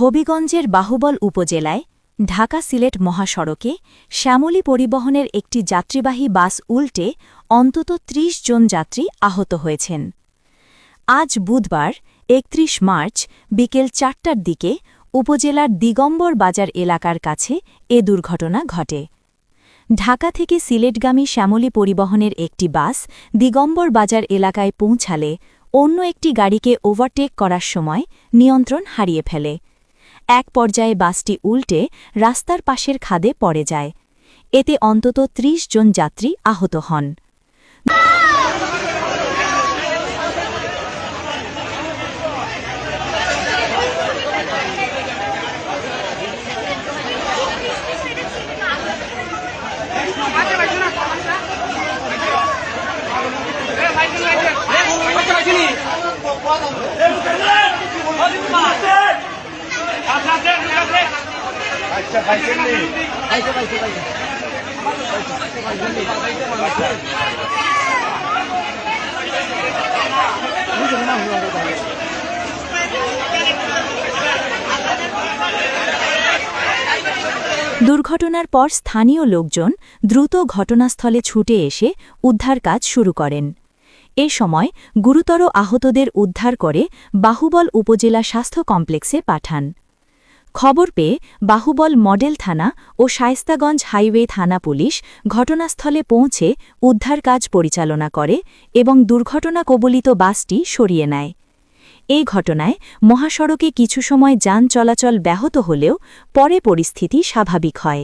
হবিগঞ্জের বাহুবল উপজেলায় ঢাকা-সিলেট মহাসড়কে শ্যামলী পরিবহনের একটি যাত্রীবাহী বাস উল্টে অন্তত ৩০ জন যাত্রী আহত হয়েছেন। আজ বুধবার ৩১ মার্চ বিকেল ৪টার দিকে উপজেলার দিগম্বর বাজার এলাকার কাছে এ দুর্ঘটনা ঘটে। ঢাকা থেকে সিলেটগামী শ্যামলী পরিবহনের একটি বাস দিগম্বর বাজার এলাকায় পৌঁছালে অন্য একটি গাড়িকে ওভারটেক করার সময় নিয়ন্ত্রণ হারিয়ে ফেলে। এক পর্যায়ে বাসটি উল্টে রাস্তার পাশের খাদে পড়ে যায়। এতে অন্তত ৩০ জন যাত্রী আহত হন। দুর্ঘটনার পর স্থানীয় লোকজন দ্রুত ঘটনাস্থলে ছুটে এসে উদ্ধার কাজ শুরু করেন। এ সময় গুরুতর আহতদের উদ্ধার করে বাহুবল উপজেলা স্বাস্থ্য কমপ্লেক্সে পাঠান। খবর পেয়ে বাহুবল মডেল থানা ও শায়েস্তাগঞ্জ হাইওয়ে থানা পুলিশ ঘটনাস্থলে পৌঁছে উদ্ধার কাজ পরিচালনা করে এবং দুর্ঘটনা কবলিত বাসটি সরিয়ে নেয়। এই ঘটনায় মহাসড়কে কিছু সময় যান চলাচল ব্যাহত হলেও পরে পরিস্থিতি স্বাভাবিক হয়।